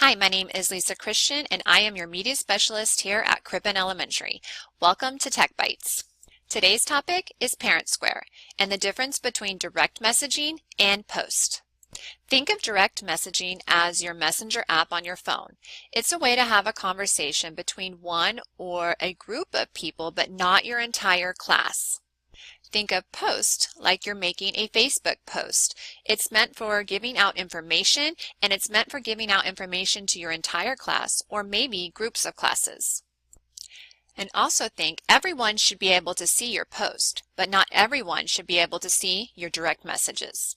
Hi, my name is Lisa Christian, and I am your media specialist here at Crippen Elementary. Welcome to Tech Bites. Today's topic is Parent Square and the difference between direct messaging and post. Think of direct messaging as your messenger app on your phone. It's a way to have a conversation between one or a group of people, but not your entire class. Think of post like you're making a Facebook post. It's meant for giving out information, and it's meant for giving out information to your entire class or maybe groups of classes. And also think everyone should be able to see your post, but not everyone should be able to see your direct messages.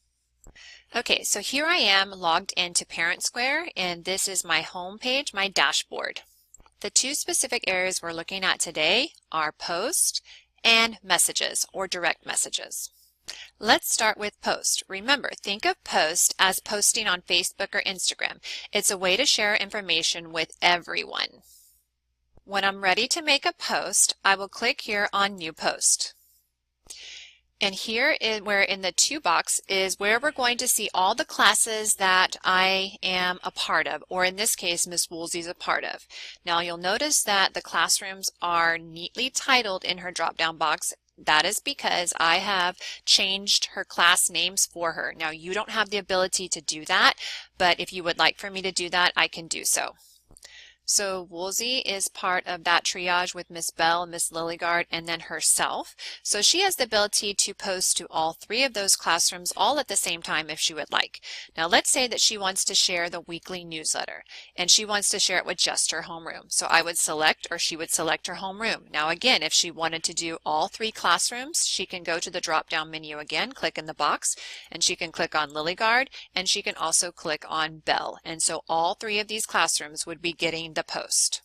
Okay, so here I am logged into Parent Square, and this is my home page, my dashboard. The two specific areas we're looking at today are post and messages or direct messages. Let's start with post. Remember, think of post as posting on Facebook or Instagram. It's a way to share information with everyone. When I'm ready to make a post, I will click here on New Post. And here where in the To box is where we're going to see all the classes that I am a part of, or in this case, Miss Woolsey's a part of. Now you'll notice that the classrooms are neatly titled in her drop-down box. That is because I have changed her class names for her. Now you don't have the ability to do that, but if you would like for me to do that, I can do so. So Woolsey is part of that triage with Miss Bell, Miss Lilligard, and then herself. So she has the ability to post to all three of those classrooms all at the same time if she would like. Now let's say that she wants to share the weekly newsletter and she wants to share it with just her homeroom. So I would select, or she would select her homeroom. Now again, if she wanted to do all three classrooms, she can go to the drop-down menu again, click in the box, and she can click on Lilligard, and she can also click on Bell. And so all three of these classrooms would be getting the post.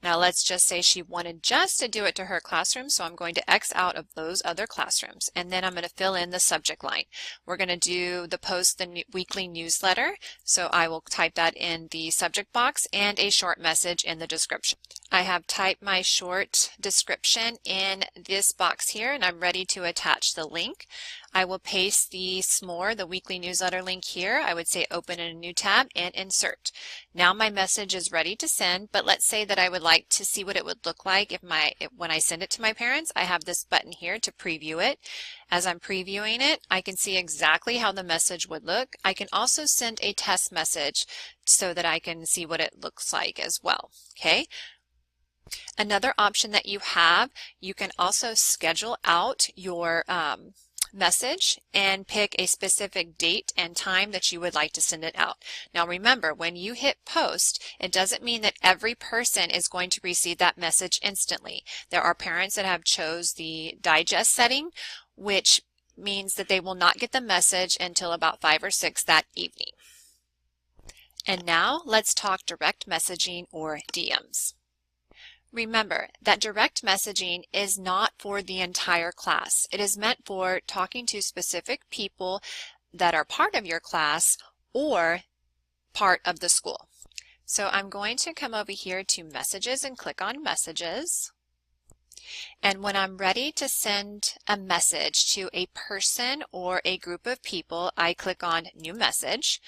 Now let's just say she wanted just to do it to her classroom, so I'm going to X out of those other classrooms, and then I'm going to fill in the subject line. We're going to do the post, the weekly newsletter, so I will type that in the subject box and a short message in the description. I have typed my short description in this box here, and I'm ready to attach the link. I will paste the SMORE, the weekly newsletter link here. I would say open in a new tab and insert. Now my message is ready to send, but let's say that I would like to see what it would look like when I send it to my parents. I have this button here to preview it. As I'm previewing it, I can see exactly how the message would look. I can also send a test message so that I can see what it looks like as well. Okay. Another option that you have, you can also schedule out your message and pick a specific date and time that you would like to send it out. Now remember, when you hit post, it doesn't mean that every person is going to receive that message instantly. There are parents that have chose the digest setting, which means that they will not get the message until about 5 or 6 that evening. And now let's talk direct messaging or DMs. Remember that direct messaging is not for the entire class. It is meant for talking to specific people that are part of your class or part of the school. So I'm going to come over here to Messages and click on Messages. And when I'm ready to send a message to a person or a group of people, I click on New Message.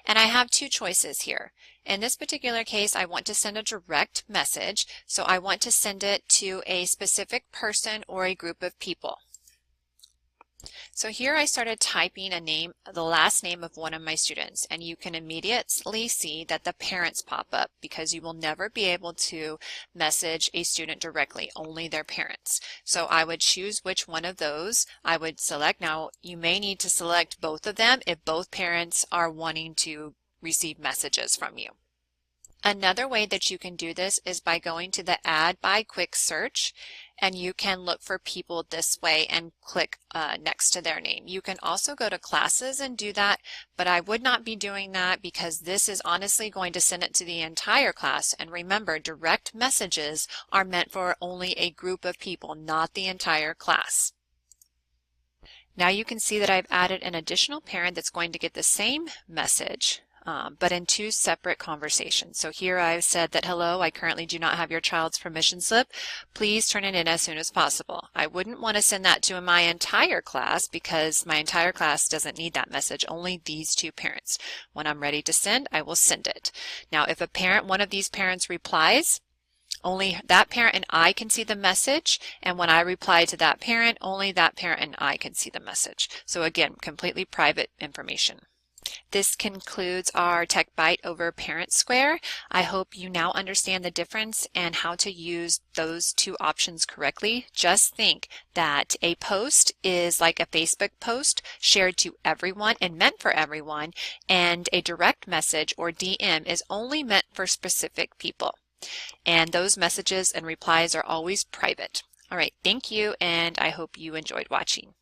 And I have two choices here. In this particular case, I want to send a direct message, so I want to send it to a specific person or a group of people. So here I started typing a name, the last name of one of my students, and you can immediately see that the parents pop up because you will never be able to message a student directly, only their parents. So I would choose which one of those I would select. Now you may need to select both of them if both parents are wanting to receive messages from you. Another way that you can do this is by going to the Add by Quick Search, and you can look for people this way and click next to their name. You can also go to classes and do that, but I would not be doing that because this is honestly going to send it to the entire class. And remember, direct messages are meant for only a group of people, not the entire class. Now you can see that I've added an additional parent that's going to get the same message but in two separate conversations. So here I've said that, hello, I currently do not have your child's permission slip. Please turn it in as soon as possible. I wouldn't want to send that to my entire class because my entire class doesn't need that message, only these two parents. When I'm ready to send, I will send it. Now, if one of these parents replies, only that parent and I can see the message, and when I reply to that parent, only that parent and I can see the message. So again, completely private information. This concludes our Tech Bite over Parent Square. I hope you now understand the difference and how to use those two options correctly. Just think that a post is like a Facebook post shared to everyone and meant for everyone, and a direct message or DM is only meant for specific people. And those messages and replies are always private. All right, thank you, and I hope you enjoyed watching.